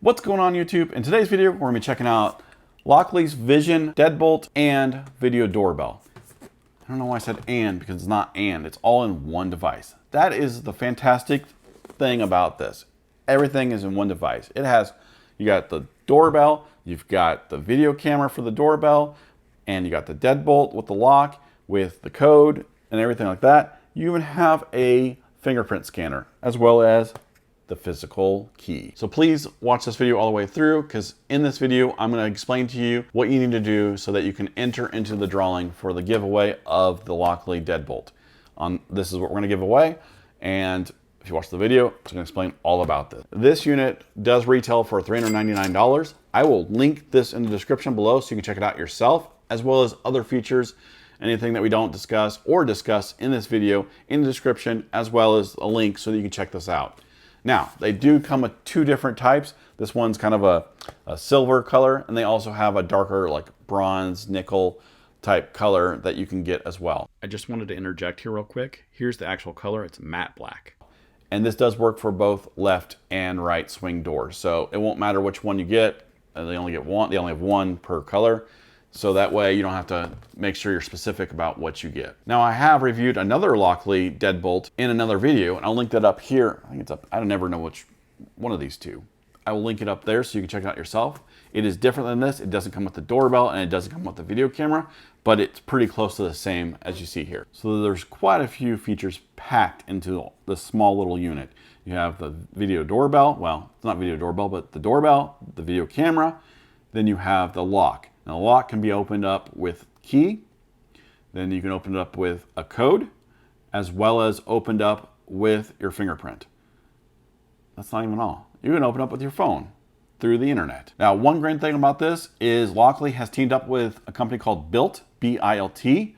What's going on YouTube? In today's video, we're going to be checking out LOCKLY's Vision deadbolt and video doorbell. I don't know why I said and, because it's not and, it's all in one device. That is the fantastic thing about this. Everything is in one device. It has, you got the doorbell, you've got the video camera for the doorbell, and you got the deadbolt with the lock, with the code and everything like that. You even have a fingerprint scanner, as well as the physical key. So please watch this video all the way through, because in this video, I'm going to explain to you what you need to do so that you can enter into the drawing for the giveaway of the LOCKLY deadbolt. This is what we're going to give away, and if you watch the video, it's going to explain all about this. This unit does retail for $399. I will link this in the description below so you can check it out yourself, as well as other features, anything that we don't discuss or discuss in this video in the description, as well as a link so that you can check this out. Now, they do come with two different types. This one's kind of a silver color, and they also have a darker, like bronze, nickel type color that you can get as well. I just wanted to interject here real quick. Here's the actual color. It's matte black. And this does work for both left and right swing doors. So it won't matter which one you get. They only get one. They only have one per color. So that way you don't have to make sure you're specific about what you get. Now, I have reviewed another LOCKLY deadbolt in another video, and I'll link that up here. I think it's up. I don't never know which one of these two. I will link it up there so you can check it out yourself. It is different than this. It doesn't come with the doorbell and it doesn't come with the video camera, but it's pretty close to the same as you see here. So there's quite a few features packed into this small little unit. You have the video doorbell. Well, it's not video doorbell, but the doorbell, the video camera. Then you have the lock. Now, the lock can be opened up with key. Then you can open it up with a code, as well as opened up with your fingerprint. That's not even all. You can open up with your phone through the internet. Now, one great thing about this is LOCKLY has teamed up with a company called Bilt, B-I-L-T.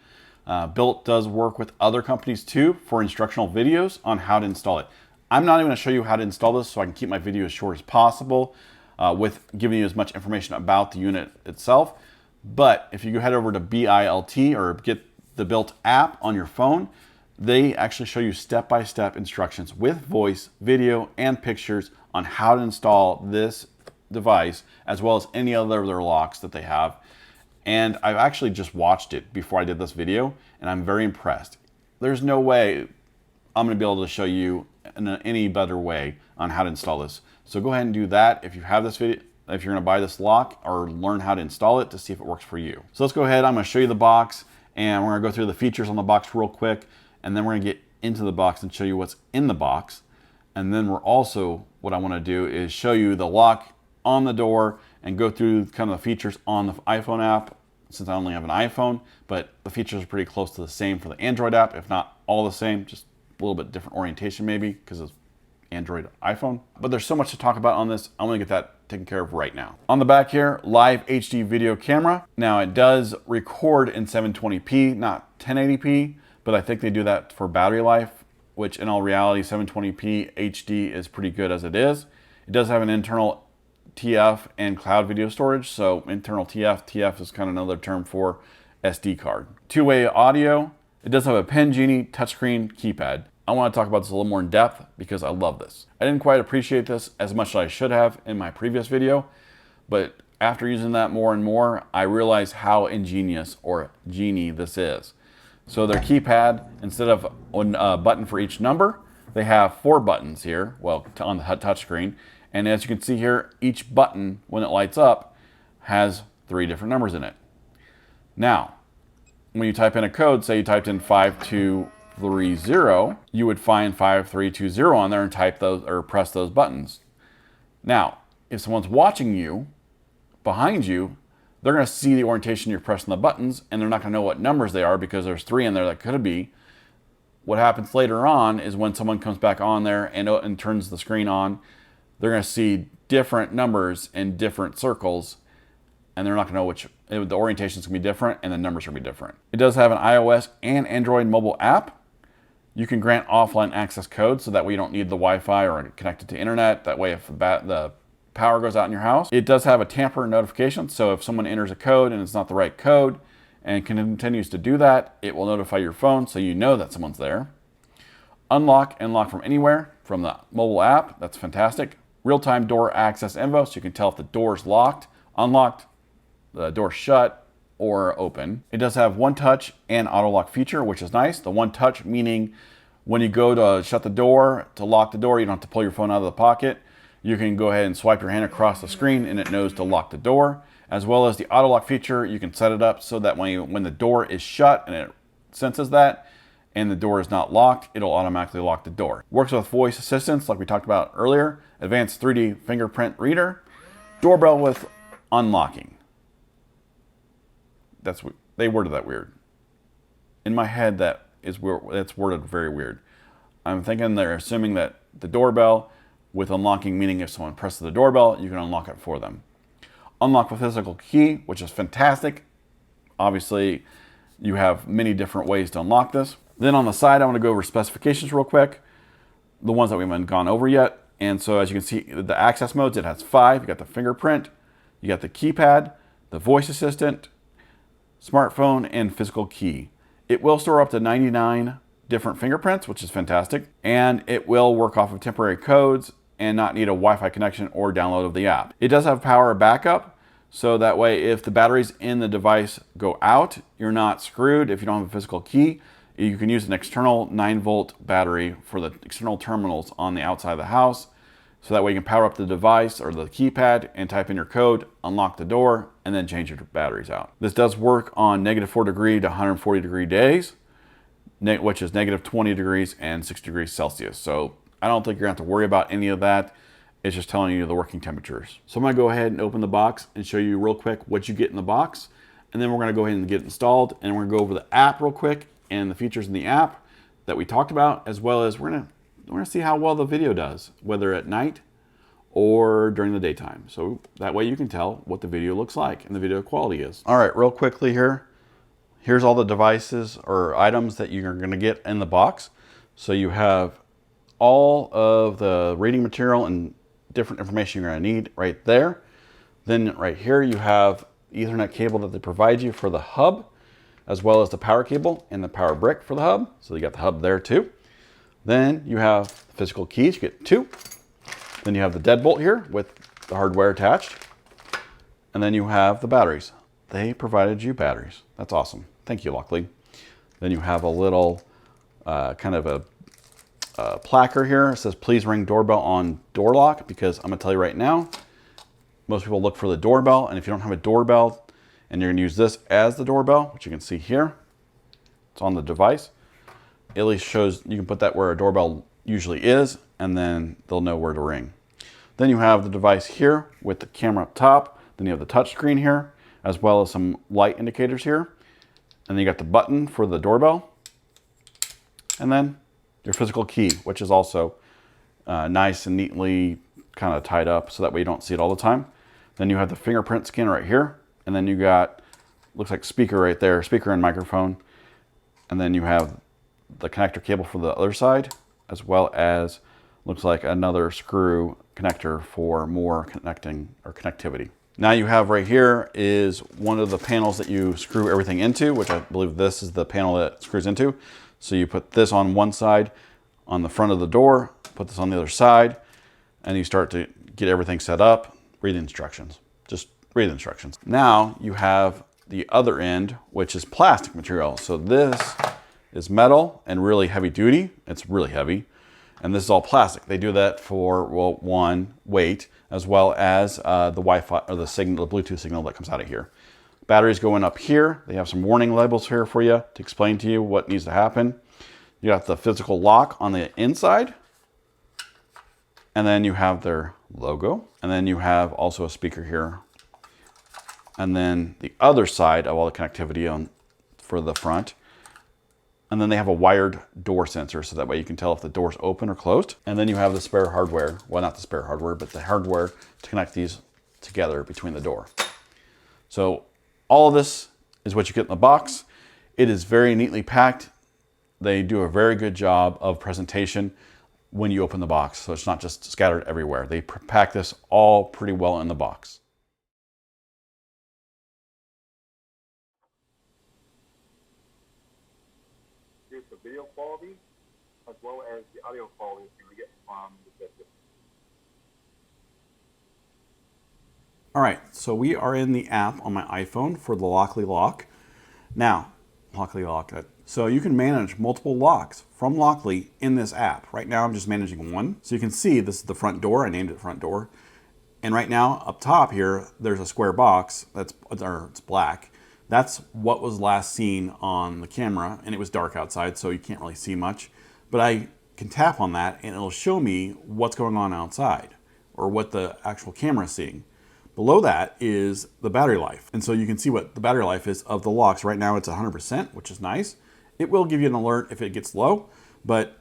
Bilt does work with other companies too for instructional videos on how to install it. I'm not even going to show you how to install this, so I can keep my video as short as possible with giving you as much information about the unit itself. But if you head over to BILT or get the Bilt app on your phone, they actually show you step-by-step instructions with voice, video, and pictures on how to install this device, as well as any other of their locks that they have. And I've actually just watched it before I did this video, and I'm very impressed. There's no way I'm going to be able to show you in any better way on how to install this. So go ahead and do that if you have this video, if you're going to buy this lock, or learn how to install it to see if it works for you. So let's go ahead. I'm going to show you the box, and we're going to go through the features on the box real quick, and then we're going to get into the box and show you what's in the box. And then we're also, what I want to do is show you the lock on the door and go through kind of the features on the iPhone app, since I only have an iPhone, but the features are pretty close to the same for the Android app, if not all the same, just a little bit different orientation maybe because it's Android iPhone. But there's so much to talk about on this. I'm going to get that taken care of right now. On the back here, live HD video camera. Now, it does record in 720p, not 1080p, but I think they do that for battery life, which in all reality, 720p HD is pretty good as it is. It does have an internal TF and cloud video storage. So internal TF is kind of another term for SD card. Two-way audio. It does have a Pen Genie touchscreen keypad. I want to talk about this a little more in depth because I love this. I didn't quite appreciate this as much as I should have in my previous video, but after using that more and more, I realized how ingenious or genie this is. So their keypad, instead of a button for each number, they have 4 buttons here, well, on the touchscreen. And as you can see here, each button, when it lights up, has 3 different numbers in it. Now, when you type in a code, say you typed in 5230, you would find 5320 on there and type those or press those buttons. Now, if someone's watching you, behind you, they're going to see the orientation you're pressing the buttons, and they're not going to know what numbers they are because there's 3 in there that could be. What happens later on is when someone comes back on there and turns the screen on, they're going to see different numbers in different circles, and they're not going to know which, the orientation is going to be different and the numbers are going to be different. It does have an iOS and Android mobile app. You can grant offline access codes so that way you don't need the Wi-Fi or connect it to internet. That way if the power goes out in your house. It does have a tamper notification, so if someone enters a code and it's not the right code and continues to do that, it will notify your phone so you know that someone's there. Unlock and lock from anywhere from the mobile app. That's fantastic. real-time door access info, so you can tell if the door is locked, unlocked, the door shut, or open. It does have one touch and auto lock feature, which is nice. The one touch meaning when you go to shut the door, to lock the door, you don't have to pull your phone out of the pocket. You can go ahead and swipe your hand across the screen and it knows to lock the door. As well as the auto lock feature, you can set it up so that when the door is shut and it senses that and the door is not locked, it'll automatically lock the door. Works with voice assistance like we talked about earlier, advanced 3D fingerprint reader, doorbell with unlocking. They worded that weird. In my head, that's worded very weird. I'm thinking they're assuming that the doorbell with unlocking, meaning if someone presses the doorbell, you can unlock it for them. Unlock with physical key, which is fantastic. Obviously, you have many different ways to unlock this. Then on the side, I want to go over specifications real quick, the ones that we haven't gone over yet. And so as you can see, the access modes, it has 5. You got the fingerprint, you got the keypad, the voice assistant, smartphone, and physical key. It will store up to 99 different fingerprints, which is fantastic. And it will work off of temporary codes and not need a Wi-Fi connection or download of the app. It does have power backup, so that way if the batteries in the device go out, you're not screwed. If you don't have a physical key, you can use an external 9-volt battery for the external terminals on the outside of the house. So that way you can power up the device or the keypad and type in your code, unlock the door, and then change your batteries out. This does work on -4 to 140 degree days, which is -20 degrees and 6 degrees Celsius. So I don't think you're gonna have to worry about any of that. It's just telling you the working temperatures. So I'm gonna go ahead and open the box and show you real quick what you get in the box. And then we're gonna go ahead and get it installed. And we're gonna go over the app real quick and the features in the app that we talked about, as well as we're gonna see how well the video does, whether at night or during the daytime. So that way you can tell what the video looks like and the video quality is. All right, real quickly here. Here's all the devices or items that you're gonna get in the box. So you have all of the reading material and different information you're gonna need right there. Then right here you have Ethernet cable that they provide you for the hub, as well as the power cable and the power brick for the hub. So you got the hub there too. Then you have physical keys, you get 2. Then you have the deadbolt here with the hardware attached. And then you have the batteries. They provided you batteries. That's awesome. Thank you, Lockly. Then you have a little kind of a placard here. It says, please ring doorbell on door lock, because I'm gonna tell you right now, most people look for the doorbell, and if you don't have a doorbell and you're gonna use this as the doorbell, which you can see here, it's on the device, it at least shows you can put that where a doorbell usually is, and then they'll know where to ring. Then you have the device here with the camera up top. Then you have the touch screen here, as well as some light indicators here. And then you got the button for the doorbell. And then your physical key, which is also nice and neatly kind of tied up so that way you don't see it all the time. Then you have the fingerprint scanner right here. And then you got, looks like speaker right there, speaker and microphone. And then you have the connector cable for the other side, as well as looks like another screw connector for more connecting or connectivity. Now you have right here is one of the panels that you screw everything into, which I believe this is the panel that screws into. So you put this on one side on the front of the door, put this on the other side, and you start to get everything set up, read the instructions. Just read the instructions. Now you have the other end, which is plastic material. So this is metal and really heavy duty. It's really heavy. And this is all plastic. They do that for, well, one, weight, as well as the Wi-Fi or the signal, the Bluetooth signal that comes out of here. Batteries going up here. They have some warning labels here for you to explain to you what needs to happen. You got the physical lock on the inside. And then you have their logo. And then you have also a speaker here. And then the other side of all the connectivity on for the front. And then they have a wired door sensor, so that way you can tell if the door's open or closed. And then you have the spare hardware. Well, not the spare hardware, but the hardware to connect these together between the door. So all of this is what you get in the box. It is very neatly packed. They do a very good job of presentation when you open the box. So it's not just scattered everywhere. They pack this all pretty well in the box. Here's the video quality as well as the audio quality you get from the system. All right, so we are in the app on my iPhone for the LOCKLY lock. Now, LOCKLY lock. So you can manage multiple locks from LOCKLY in this app. Right now, I'm just managing one. So you can see this is the front door. I named it front door. And right now, up top here, there's a square box it's black. That's what was last seen on the camera, and it was dark outside, so you can't really see much. But I can tap on that, and it'll show me what's going on outside, or what the actual camera is seeing. Below that is the battery life. And so you can see what the battery life is of the locks. Right now it's 100%, which is nice. It will give you an alert if it gets low, but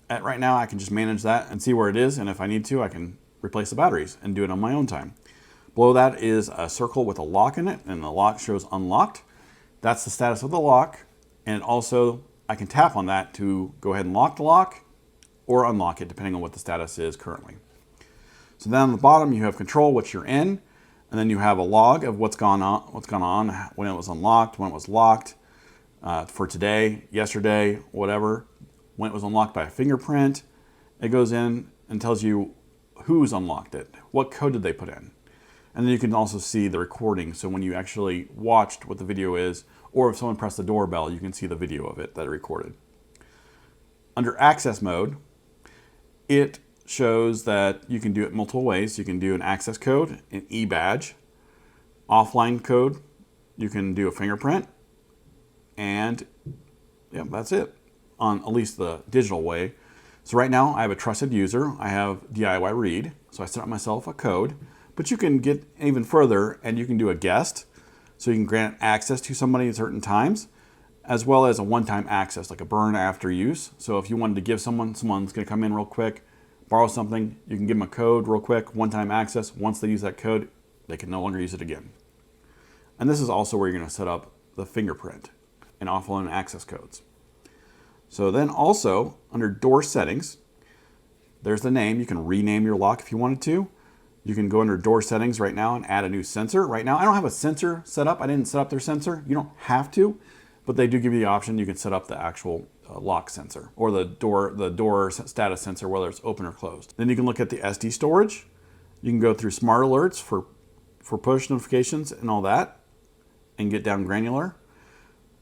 right now I can just manage that and see where it is. And if I need to, I can replace the batteries and do it on my own time. Below that is a circle with a lock in it, and the lock shows unlocked. That's the status of the lock. And also I can tap on that to go ahead and lock the lock or unlock it, depending on what the status is currently. So then on the bottom, you have control, what you're in, and then you have a log of what's gone on, when it was unlocked, when it was locked, for today, yesterday, whatever, when it was unlocked by a fingerprint. It goes in and tells you who's unlocked it, what code did they put in. And then you can also see the recording, so when you actually watched what the video is, or if someone pressed the doorbell, you can see the video of it that it recorded. Under access mode, it shows that you can do it multiple ways. You can do an access code, an e-badge, offline code, you can do a fingerprint, and yeah, that's it, on at least the digital way. So right now I have a trusted user. I have DIY Reid, so I set up myself a code, but you can get even further and you can do a guest, so you can grant access to somebody at certain times, as well as a one-time access, like a burn after use. So if you wanted to give someone's gonna come in real quick, borrow something, you can give them a code real quick, one-time access. Once they use that code, they can no longer use it again. And this is also where you're going to set up the fingerprint and offline access codes. So then also, under door settings, there's the name. You can rename your lock if you wanted to. You can go under door settings right now and add a new sensor. Right now, I don't have a sensor set up. I didn't set up their sensor. You don't have to, but they do give you the option. You can set up the actual lock sensor or the door status sensor, whether it's open or closed. Then you can look at the SD storage. You can go through smart alerts for push notifications and all that, and get down granular.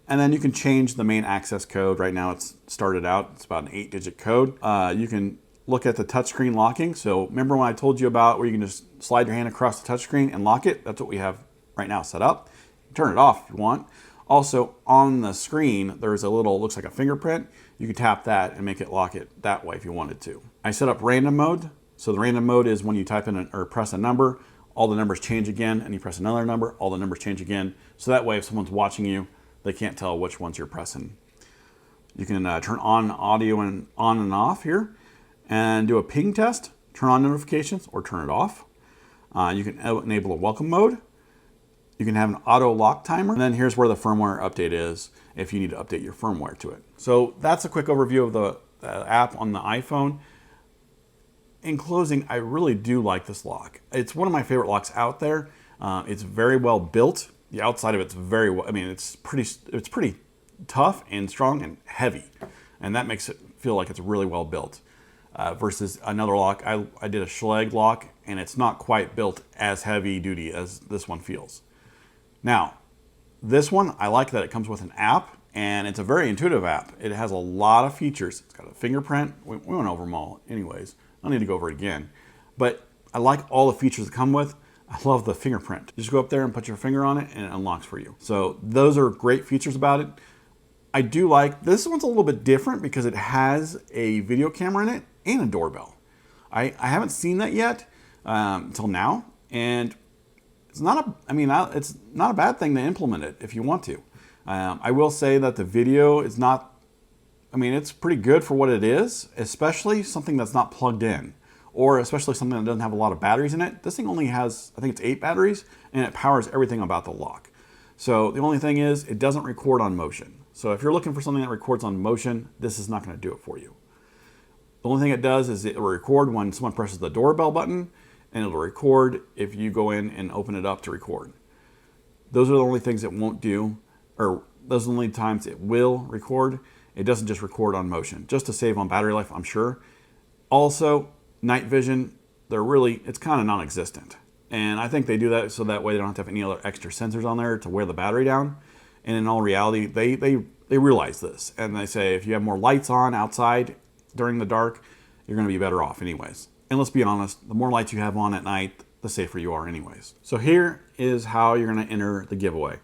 And then you can change the main access code. Right now it's started out, it's about an 8-digit code. You can look at the touchscreen locking. So remember when I told you about where you can just slide your hand across the touchscreen and lock it? That's what we have right now set up. Turn it off if you want. Also, on the screen, there's a little, looks like a fingerprint. You can tap that and make it lock it that way if you wanted to. I set up random mode. So the random mode is when you type in or press a number, all the numbers change again, and you press another number, all the numbers change again. So that way, if someone's watching you, they can't tell which ones you're pressing. You can turn on audio and on and off here, and do a ping test, turn on notifications or turn it off. You can enable a welcome mode. You can have an auto lock timer. And then here's where the firmware update is if you need to update your firmware to it. So that's a quick overview of the app on the iPhone. In closing, I really do like this lock. It's one of my favorite locks out there. It's very well built. The outside of it's very well, I mean, it's pretty tough and strong and heavy. And that makes it feel like it's really well built. Versus another lock, I did a Schlage lock, and it's not quite built as heavy duty as this one feels. Now, this one, I like that it comes with an app, and it's a very intuitive app. It has a lot of features. It's got a fingerprint. We went over them all anyways. I don't need to go over it again. But I like all the features that come with. I love the fingerprint. You just go up there and put your finger on it, and it unlocks for you. So those are great features about it. I do like, this one's a little bit different because it has a video camera in it and a doorbell. I haven't seen that yet until now, and it's not a bad thing to implement it if you want to. I will say that the video is not, it's pretty good for what it is, especially something that's not plugged in, or especially something that doesn't have a lot of batteries in it. This thing only has, I think it's 8 batteries, and it powers everything about the lock. So the only thing is, it doesn't record on motion. So if you're looking for something that records on motion, this is not going to do it for you. The only thing it does is it will record when someone presses the doorbell button, and it'll record if you go in and open it up to record. Those are the only things it won't do, or those are the only times it will record. It doesn't just record on motion, just to save on battery life, I'm sure. Also, night vision, it's kind of non-existent. And I think they do that so that way they don't have to have any other extra sensors on there to wear the battery down. And in all reality, they realize this. And they say if you have more lights on outside during the dark, you're going to be better off anyways. And let's be honest, the more lights you have on at night, the safer you are anyways. So here is how you're going to enter the giveaway.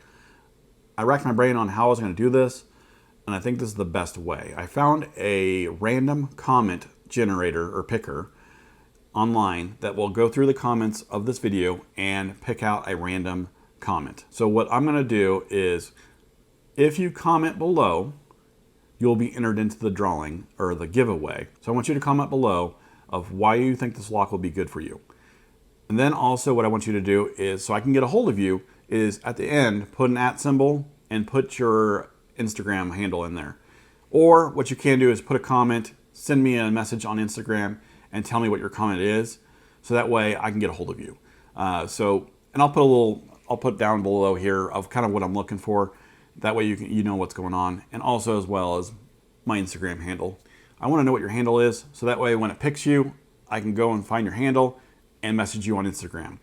I racked my brain on how I was going to do this, and I think this is the best way. I found a random comment generator or picker online that will go through the comments of this video and pick out a random comment. So what I'm going to do is, if you comment below, you'll be entered into the drawing or the giveaway. So I want you to comment below of why you think this lock will be good for you. And then also what I want you to do is, so I can get a hold of you, is at the end, put an @ symbol and put your Instagram handle in there. Or what you can do is put a comment, send me a message on Instagram and tell me what your comment is. So that way I can get a hold of you. And I'll put down below here of kind of what I'm looking for. That way you know what's going on. And also as well as my Instagram handle. I want to know what your handle is. So that way when it picks you, I can go and find your handle and message you on Instagram.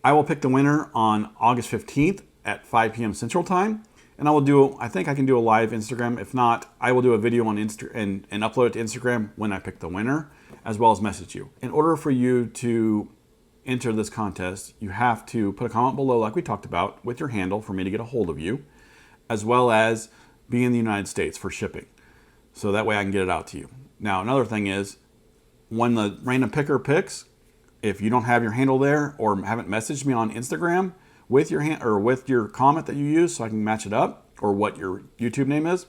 I will pick the winner on August 15th at 5 p.m. Central Time. And I think I can do a live Instagram. If not, I will do a video on Insta and upload it to Instagram when I pick the winner, as well as message you. In order for you to enter this contest, you have to put a comment below like we talked about with your handle for me to get a hold of you, as well as be in the United States for shipping. So that way I can get it out to you. Now, another thing is, when the random picker picks, if you don't have your handle there or haven't messaged me on Instagram with your comment that you use so I can match it up, or what your YouTube name is,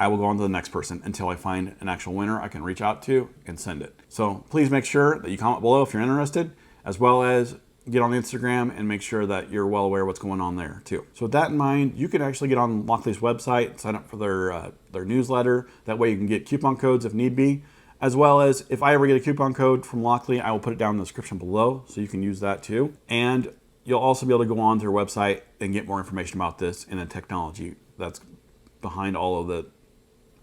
I will go on to the next person until I find an actual winner I can reach out to and send it. So please make sure that you comment below if you're interested, as well as get on Instagram and make sure that you're well aware of what's going on there too. So with that in mind, you can actually get on Lockly's website, sign up for their newsletter. That way you can get coupon codes if need be, as well as if I ever get a coupon code from Lockly, I will put it down in the description below so you can use that too. And you'll also be able to go on to their website and get more information about this and the technology that's behind all of the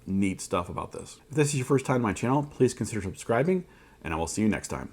neat stuff about this. If this is your first time on my channel, please consider subscribing, and I will see you next time.